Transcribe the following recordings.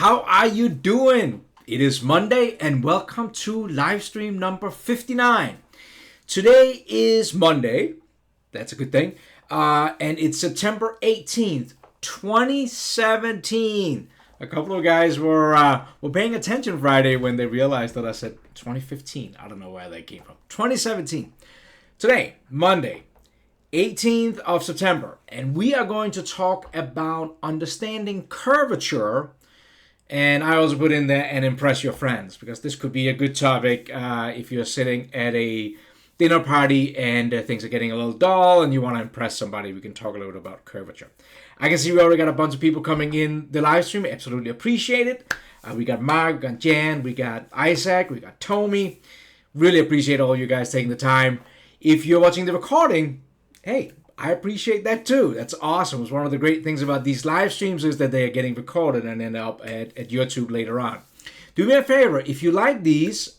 How are you doing? It is Monday and welcome to live stream number 59. Today is Monday. That's a good thing. And it's September 18th, 2017. A couple of guys were paying attention Friday when they realized that I said 2015. I don't know where that came from. 2017. Today, Monday, 18th of September. And we are going to talk about understanding curvature. And I also put in there and impress your friends, because this could be a good topic if you're sitting at a dinner party and things are getting a little dull and you want to impress somebody. We can talk a little bit about curvature. I can see we already got a bunch of people coming in the live stream. Absolutely appreciate it. We got Mark, we got Jan, we got Isaac, we got Tommy. Really appreciate all you guys taking the time. If you're watching the recording, hey, I appreciate that too. That's awesome. It's one of the great things about these live streams is that they are getting recorded and end up at YouTube later on. Do me a favor. If you like these,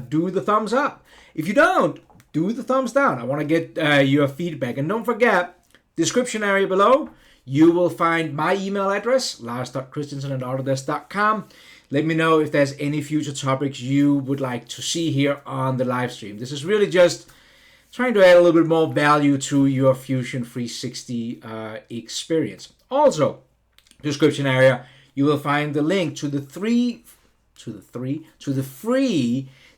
do the thumbs up. If you don't, do the thumbs down. I want to get your feedback. And don't forget, description area below, you will find my email address, lars.christensen@autodesk.com. Let me know if there's any future topics you would like to see here on the live stream. This is really just trying to add a little bit more value to your Fusion 360 experience. Also, description area, you will find the link to the free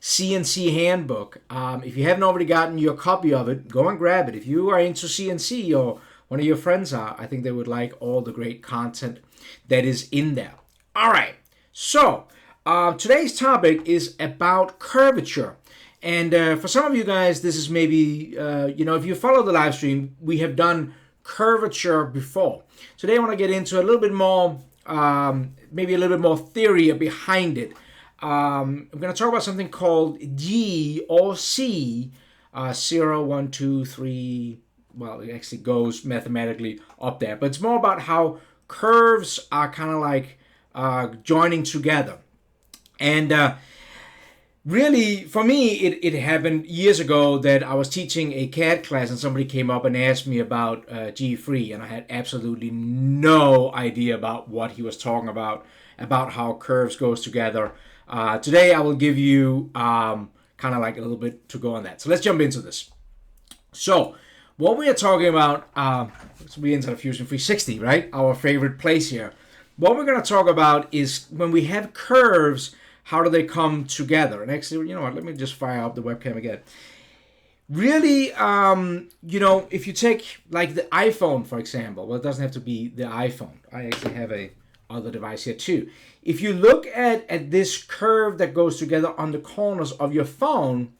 CNC Handbook. If you haven't already gotten your copy of it, go and grab it. If you are into CNC or one of your friends are, I think they would like all the great content that is in there. All right, so today's topic is about curvature. And for some of you guys, this is maybe, if you follow the live stream, we have done curvature before. Today I want to get into a little bit more, maybe a little bit more theory behind it. I'm going to talk about something called G or C, 0, 1, 2, 3, well, it actually goes mathematically up there. But it's more about how curves are kind of like joining together. And really, for me, it happened years ago that I was teaching a CAD class and somebody came up and asked me about G3, and I had absolutely no idea about what he was talking about how curves goes together. Today, I will give you kind of like a little bit to go on that. So let's jump into this. So what we are talking about, we into the Fusion 360, right? Our favorite place here. What we're going to talk about is when we have curves, how do they come together? And actually, you know what? Let me just fire up the webcam again. Really, if you take like the iPhone, for example, well, it doesn't have to be the iPhone. I actually have a other device here too. If you look at this curve that goes together on the corners of your phone,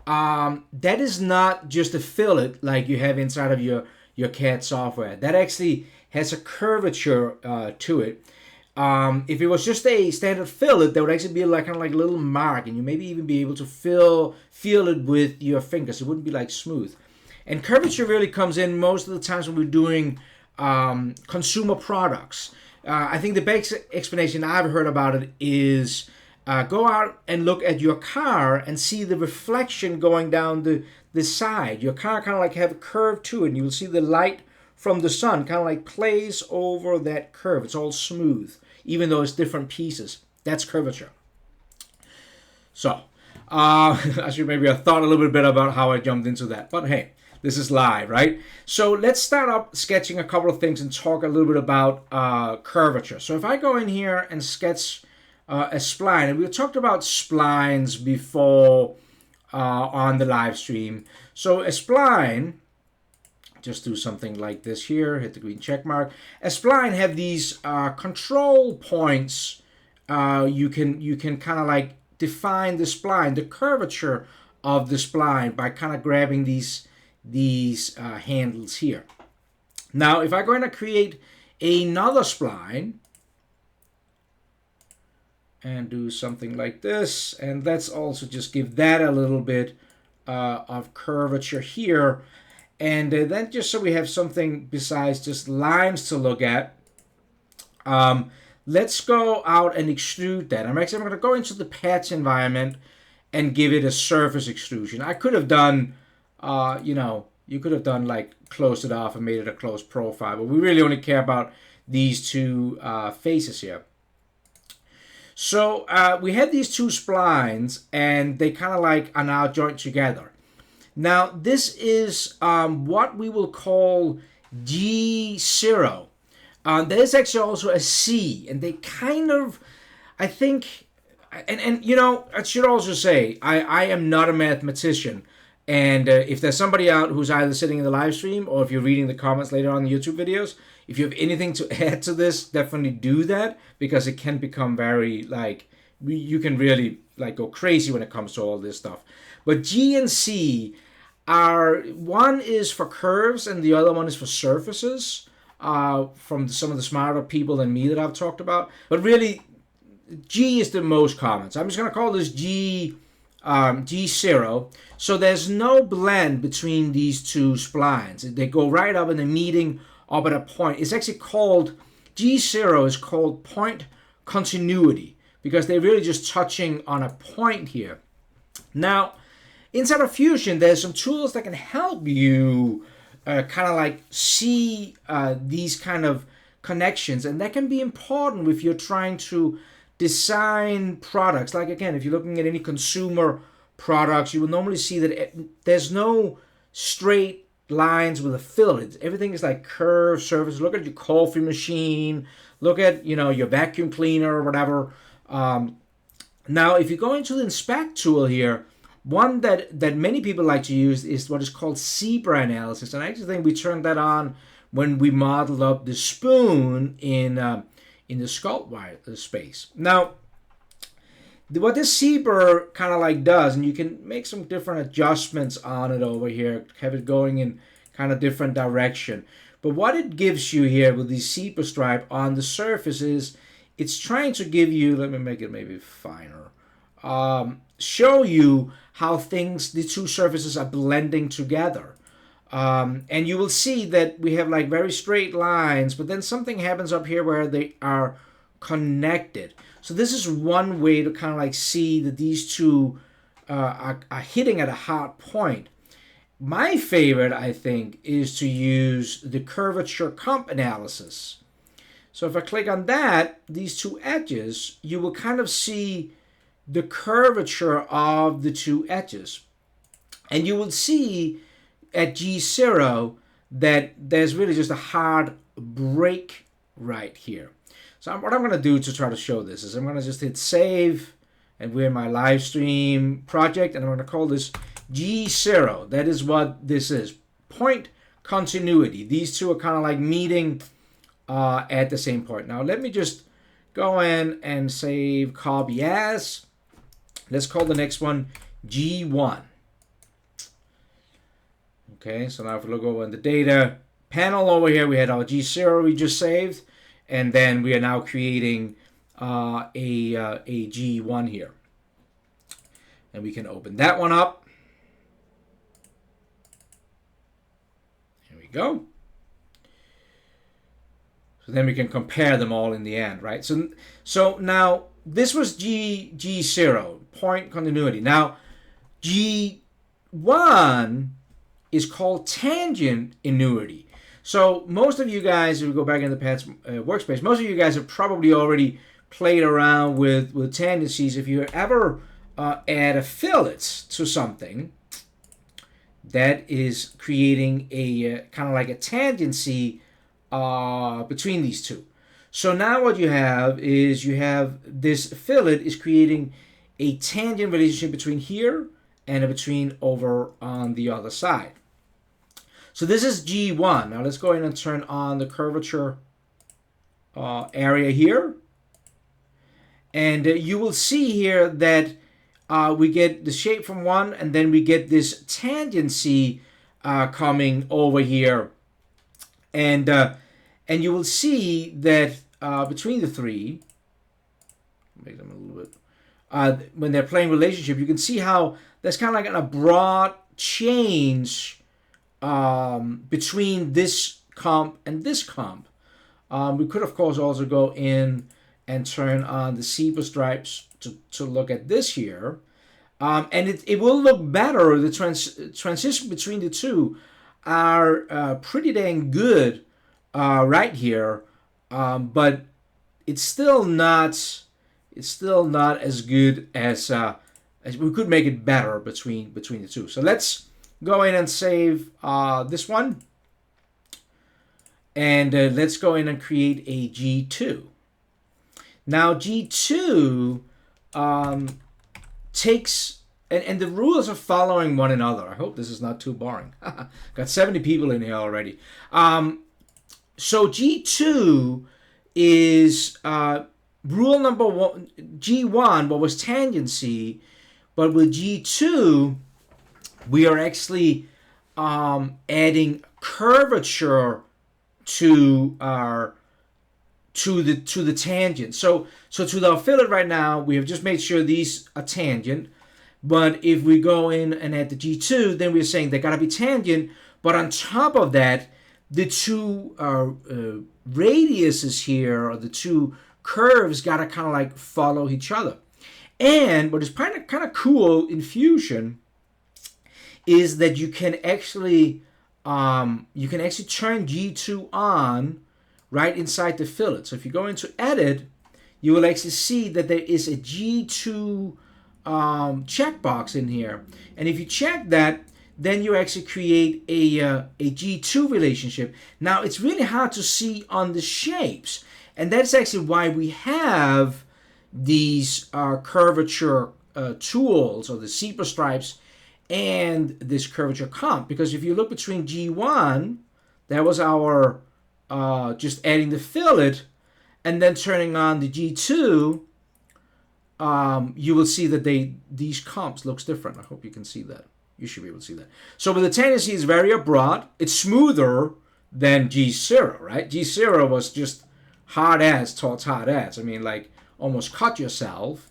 that is not just a fillet like you have inside of your CAD software. That actually has a curvature to it. If it was just a standard fillet, there would actually be like kind of like a little mark, and you maybe even be able to feel it with your fingers. It wouldn't be like smooth. And curvature really comes in most of the times when we're doing consumer products. I think the best explanation I've heard about it is go out and look at your car and see the reflection going down the side. Your car kind of like have a curve to it, and you will see the light from the sun kind of like plays over that curve. It's all smooth, even though it's different pieces. That's curvature. So, I should maybe have thought a little bit about how I jumped into that. But hey, this is live, right? So let's start up sketching a couple of things and talk a little bit about curvature. So if I go in here and sketch a spline, and we talked about splines before on the live stream. So a spline, just do something like this here, hit the green check mark. A spline have these control points. You can kind of like define the spline, the curvature of the spline by kind of grabbing these handles here. Now, if I'm going to create another spline and do something like this, and let's also just give that a little bit of curvature here. And then just so we have something besides just lines to look at, let's go out and extrude that. I'm going to go into the patch environment and give it a surface extrusion. I could have done, you could have done like closed it off and made it a closed profile, but we really only care about these two faces here. So we had these two splines, and they kind of like are now joined together. Now this is what we will call G0. There's actually also a C, and they kind of, I think, and you know, I should also say, I am not a mathematician. And if there's somebody out who's either sitting in the live stream or if you're reading the comments later on the YouTube videos, if you have anything to add to this, definitely do that, because it can become very like you can really like go crazy when it comes to all this stuff. But G and C are, one is for curves and the other one is for surfaces. From some of the smarter people than me that I've talked about, but really G is the most common. So I'm just going to call this G0. So there's no blend between these two splines. They go right up and they're meeting up at a point. It's actually called, G0 is called point continuity, because they're really just touching on a point here. Now, inside of Fusion, there's some tools that can help you kind of like see these kind of connections, and that can be important if you're trying to design products. Like again, if you're looking at any consumer products, you will normally see that there's no straight lines with a fillet. Everything is like curved surface. Look at your coffee machine. Look at, you know, your vacuum cleaner or whatever. Now, if you go into the inspect tool here, one that many people like to use is what is called zebra analysis. And I actually think we turned that on when we modeled up the spoon in the sculpt wire space. Now, what this zebra kind of like does, and you can make some different adjustments on it over here, have it going in kind of different direction. But what it gives you here with the zebra stripe on the surface is it's trying to give you, let me make it maybe finer, show you how the two surfaces are blending together. And you will see that we have like very straight lines, but then something happens up here where they are connected. So this is one way to kind of like see that these two are hitting at a hard point. My favorite, I think, is to use the Curvature Compass analysis. So if I click on that, these two edges, you will kind of see the curvature of the two edges. And you will see at G0 that there's really just a hard break right here. So what I'm going to do to try to show this is I'm going to just hit save, and we're in my live stream project, and I'm going to call this G0. That is what this is. Point continuity. These two are kind of like meeting at the same point. Now let me just go in and save, copy as. Let's call the next one G1. Okay, so now if we look over in the data panel over here, we had our G0 we just saved, and then we are now creating a G1 here. And we can open that one up. Here we go. So then we can compare them all in the end, right? So now this was G0, point continuity. Now G1 is called tangent annuity. So most of you guys, if we go back in the past workspace, most of you guys have probably already played around with tangencies. If you ever add a fillet to something, that is creating a kind of like a tangency between these two. So now what you have is this fillet is creating a tangent relationship between here and between over on the other side. So this is G1. Now let's go in and turn on the curvature area here. And you will see here that we get the shape from one, and then we get this tangency coming over here. And you will see that between the three, make them a little bit, when they're playing relationship, you can see how there's kind of like an abrupt change between this comp and this comp. We could, of course, also go in and turn on the zebra stripes to look at this here. And it will look better. The transition between the two are pretty dang good right here. But it's still not it's still not as good as we could make it better between the two. So let's go in and save this one. And let's go in and create a G2. Now G2 takes, and the rules are following one another. I hope this is not too boring. Got 70 people in here already. So G2 is rule number one. G1, what was tangency, but with G2, we are actually adding curvature to the tangent. So to our fillet right now, we have just made sure these are tangent. But if we go in and add the G2, then we're saying they gotta be tangent. But on top of that, the two radiuses here, or the two curves, gotta kind of like follow each other. And what is kind of cool in Fusion is that you can actually turn G2 on right inside the fillet. So if you go into Edit, you will actually see that there is a G2 checkbox in here. And if you check that, then you actually create a G2 relationship. Now, it's really hard to see on the shapes. And that's actually why we have these curvature tools, or the zebra stripes, and this curvature comp. Because if you look between G1, that was our just adding the fillet, and then turning on the G2, you will see that these comps looks different. I hope you can see that. You should be able to see that. So with the tendency is very abrupt. It's smoother than G0, right? G0 was just hard as towards hard as. I mean, like almost cut yourself.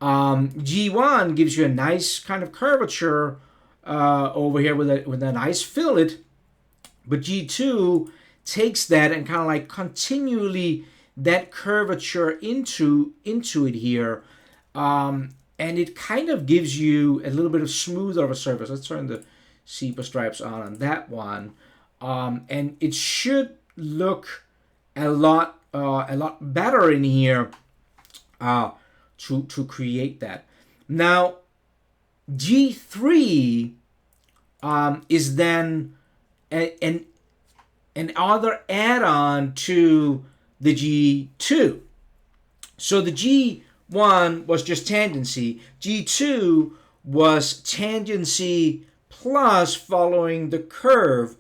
G1 gives you a nice kind of curvature over here with a nice fillet, but G2 takes that and kind of like continually that curvature into it here, and it kind of gives you a little bit of smoother of a surface. Let's turn the zebra stripes on that one, and it should look a lot better in here to create that. Now G3 is then an other add-on to the G2. So the G1 was just tangency. G2 was tangency plus following the curve.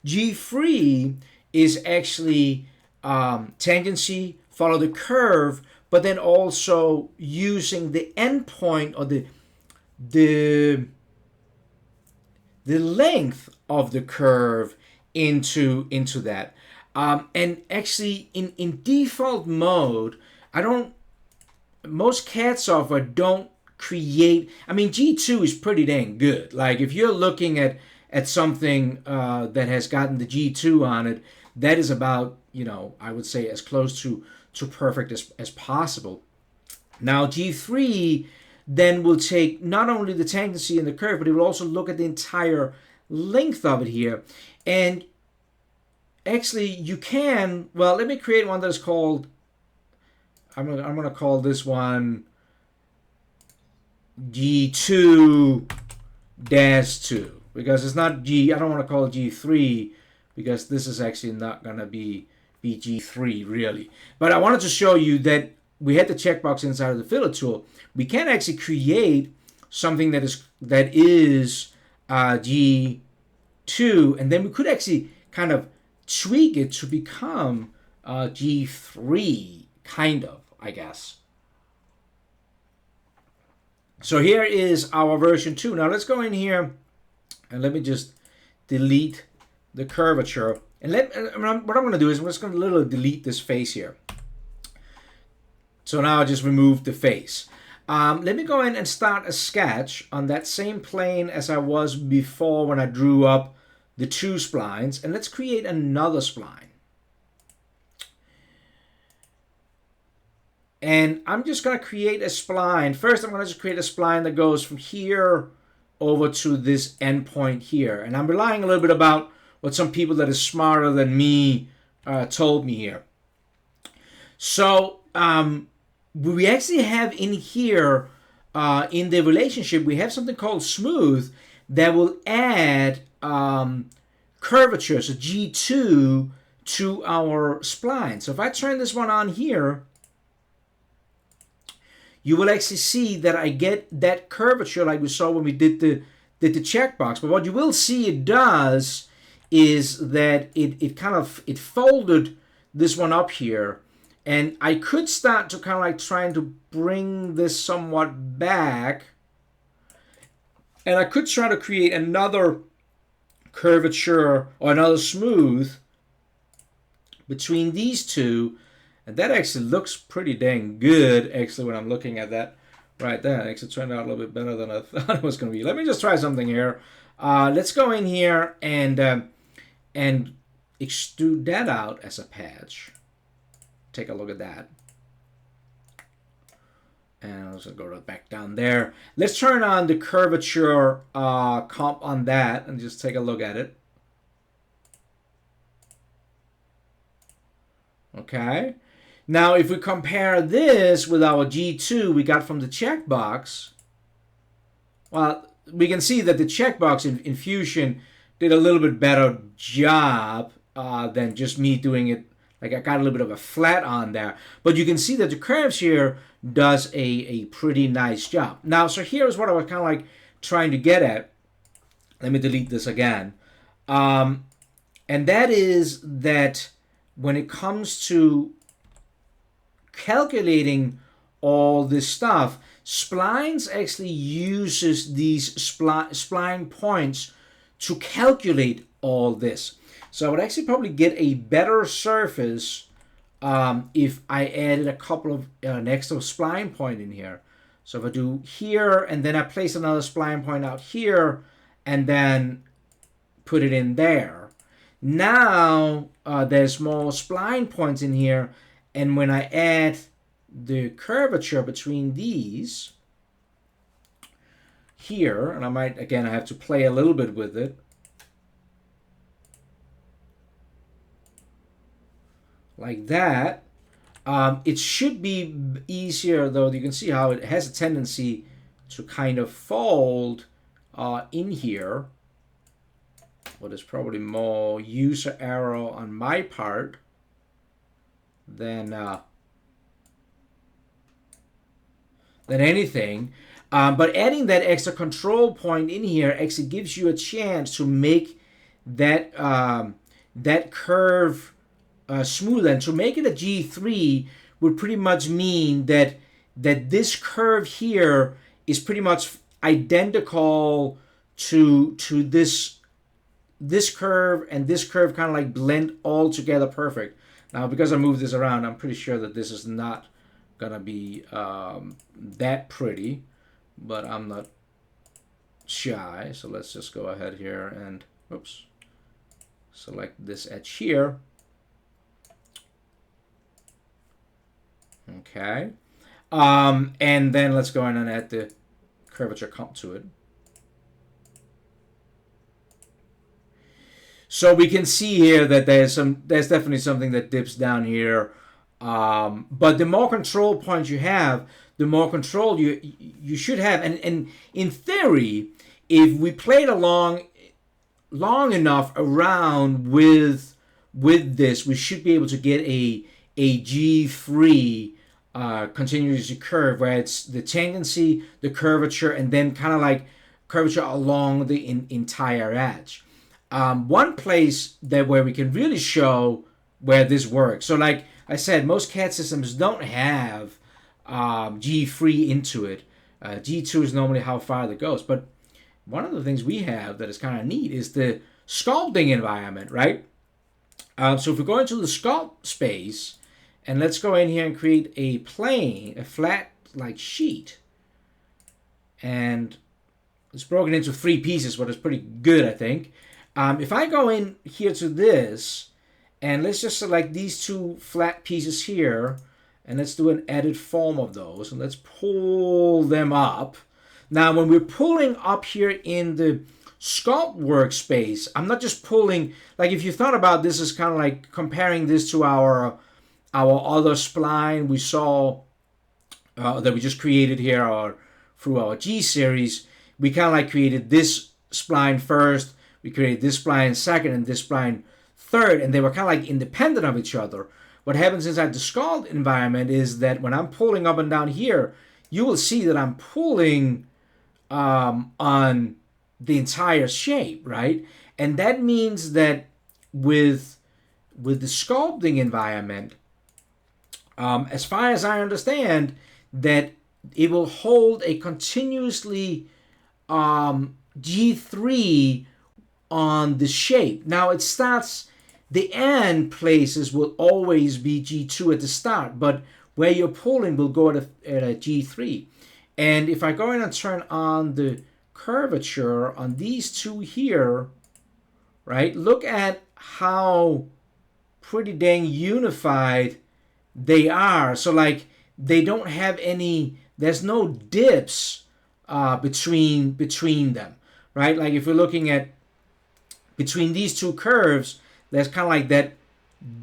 G3 is actually tangency, follow the curve, but then also using the endpoint, or the length of the curve into that. And actually in default mode, most CAD software don't create, I mean, G2 is pretty dang good. Like if you're looking at something that has gotten the G2 on it, that is about, I would say as close to perfect as possible. Now G3 then will take not only the tangency and the curve, but it will also look at the entire length of it here. And actually you can, well, let me create one that's called, I'm gonna call this one G2-2, because it's not I don't want to call it G3, because this is actually not gonna be G3 really. But I wanted to show you that we had the checkbox inside of the fillet tool. We can actually create something that is G2, and then we could actually kind of tweak it to become G3, kind of, I guess. So here is our version 2. Now let's go in here and let me just delete the curvature. And what I'm going to do is I'm just going to literally delete this face here. So now I just removed the face. Let me go in and start a sketch on that same plane as I was before when I drew up the two splines. And let's create another spline. And I'm just going to create a spline. First, I'm going to just create a spline that goes from here over to this endpoint here. And I'm relying a little bit about what some people that is smarter than me told me here. So we actually have in here, in the relationship, we have something called smooth that will add curvature, so G2, to our spline. So if I turn this one on here, you will actually see that I get that curvature like we saw when we did the checkbox. But what you will see it does is that it folded this one up here. And I could start to kind of like trying to bring this somewhat back. And I could try to create another curvature or another smooth between these two. And that actually looks pretty dang good, actually, when I'm looking at that right there. It actually turned out a little bit better than I thought it was going to be. Let me just try something here. Let's go in here and extrude that out as a patch. Take a look at that. And I'll just go back down there. Let's turn on the curvature comp on that and just take a look at it. Okay. Now, if we compare this with our G2 we got from the checkbox, well, we can see that the checkbox in Fusion did a little bit better job than just me doing it. Like I got a little bit of a flat on there. But you can see that the curves here does a pretty nice job. Now, so here's what I was kind of like trying to get at. Let me delete this again. And that is that when it comes to calculating all this stuff, Splines actually uses these spline points to calculate all this. So I would actually probably get a better surface if I added a couple of an extra spline point in here. So if I do here and then I place another spline point out here and then put it in there. Now there's more spline points in here, and when I add the curvature between these here, and I might, again, I have to play a little bit with it. Like that. It should be easier, though. You can see how it has a tendency to kind of fold in here. What is probably more user error on my part than anything. But adding that extra control point in here actually gives you a chance to make that that curve smoother. And to make it a G3 would pretty much mean that this curve here is pretty much identical to this curve, and this curve kind of like blend all together perfect. Now, because I moved this around, I'm pretty sure that this is not gonna be that pretty, but I'm not shy. So let's just go ahead here and oops, select this edge here. Okay, and then let's go in and add the curvature comp to it. So we can see here that there's definitely something that dips down here. But the more control points you have, the more control you should have. And in theory, if we played along long enough around with this, we should be able to get a G3 continuous curve where it's the tangency, the curvature, and then kind of like curvature along the entire edge. One place where we can really show where this works. So like I said, most CAD systems don't have G3 into it. G2 is normally how far that goes. But one of the things we have that is kind of neat is the sculpting environment, right? So if we go into the sculpt space, and let's go in here and create a plane, a flat like sheet. And it's broken into 3 pieces, but it's pretty good, I think. If I go in here to this, and let's just select these 2 flat pieces here, and let's do an edit form of those, and let's pull them up. Now, when we're pulling up here in the sculpt workspace, I'm not just pulling, like if you thought about this as kind of like comparing this to our other spline we saw that we just created here or through our G series, we kind of like created this spline first, we created this spline second, and this spline third, and they were kind of like independent of each other. What happens inside the Sculpt environment is that when I'm pulling up and down here, you will see that I'm pulling on the entire shape, right? And that means that with the sculpting environment, as far as I understand, that it will hold a continuously G3 on the shape. Now it starts, the end places will always be G2 at the start, but where you're pulling will go at a G3. And if I go in and turn on the curvature on these two here, right, look at how pretty dang unified they are. So like they don't have any, there's no dips between them, right? Like if we're looking at between these two curves, there's kind of like that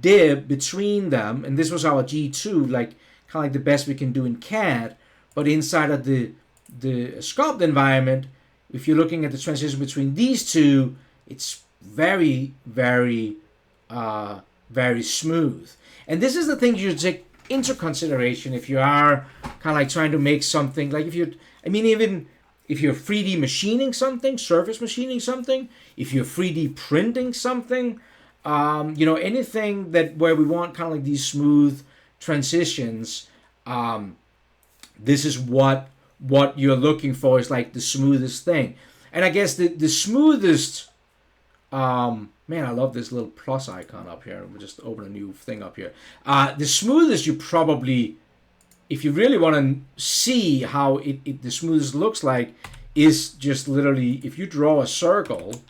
dip between them, and this was our G2, like kind of like the best we can do in CAD. But inside of the sculpt environment, if you're looking at the transition between these two, it's very, very, very smooth. And this is the thing you take into consideration if you are kind of like trying to make something, like if you're, I mean, even if you're 3D machining something, surface machining something, if you're 3D printing something, you know, anything that where we want kind of like these smooth transitions, this is what you're looking for, is like the smoothest thing. And I guess the smoothest, man, I love this little plus icon up here. We'll just open a new thing up here. The smoothest you probably, if you really want to see how the smoothest looks like, is just literally if you draw a circle,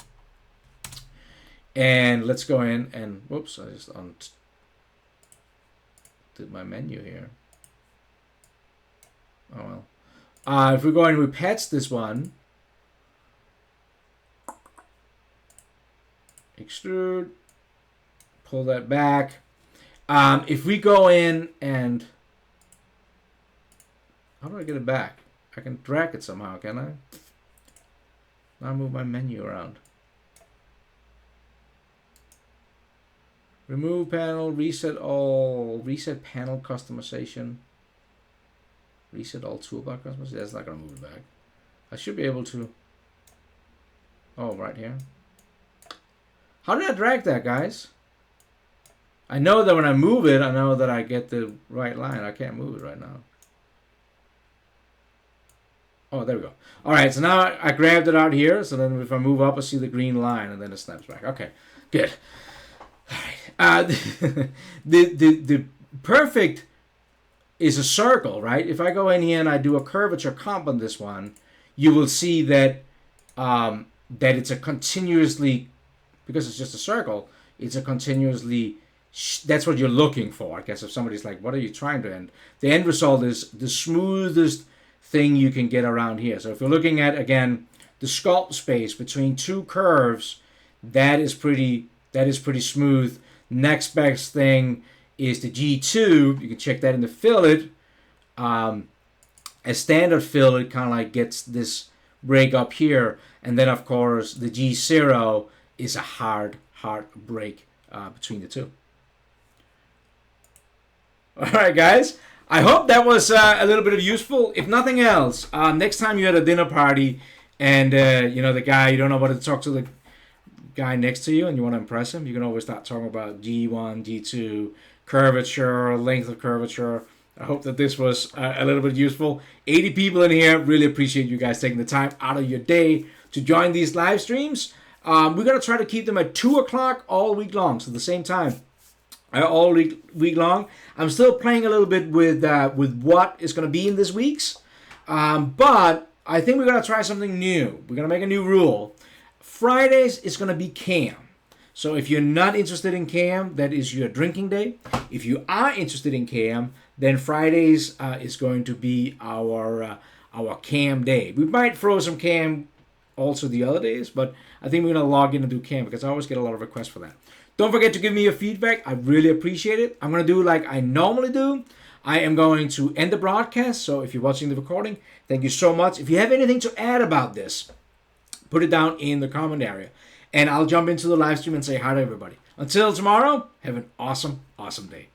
and let's go in and, whoops, I just did my menu here. Oh well. If we go and we patch this one, extrude, pull that back. If we go in and, how do I get it back? I can drag it somehow, can I? Now move my menu around. Remove panel, reset all, reset panel customization. Reset all toolbar customization. That's not going to move it back. I should be able to. Oh, right here. How did I drag that, guys? I know that when I move it, I know that I get the right line. I can't move it right now. Oh, there we go. All right, so now I grabbed it out here. So then if I move up, I see the green line, and then it snaps back. Okay, good. All right. The perfect is a circle, right? If I go in here and I do a curvature comp on this one, you will see that that it's a continuously, because it's just a circle, it's a continuously, that's what you're looking for. I guess if somebody's like, what are you trying to end? The end result is the smoothest thing you can get around here. So if you're looking at, again, the sculpt space between two curves, that is pretty smooth. Next best thing is the G2. You can check that in the fillet. A standard fillet kind of like gets this break up here, and then of course the G0 is a hard break between the two. All right, guys. I hope that was a little bit of useful. If nothing else, next time you're at a dinner party and you know the guy, you don't know what to talk to the guy next to you and you want to impress him, you can always start talking about G1, G2, curvature, length of curvature. I hope that this was a little bit useful. 80 people in here. Really appreciate you guys taking the time out of your day to join these live streams. We're going to try to keep them at 2 o'clock all week long, so the same time. All week long. I'm still playing a little bit with what is going to be in this week's. But I think we're going to try something new. We're going to make a new rule. Fridays is going to be cam. So if you're not interested in cam, that is your drinking day. If you are interested in cam, then Fridays is going to be our cam day. We might throw some cam also the other days, but I think we're going to log in and do cam because I always get a lot of requests for that. Don't forget to give me your feedback. I really appreciate it. I'm going to do like I normally do. I am going to end the broadcast, so if you're watching the recording, thank you so much. If you have anything to add about this, put it down in the comment area, and I'll jump into the live stream and say hi to everybody. Until tomorrow, have an awesome, awesome day.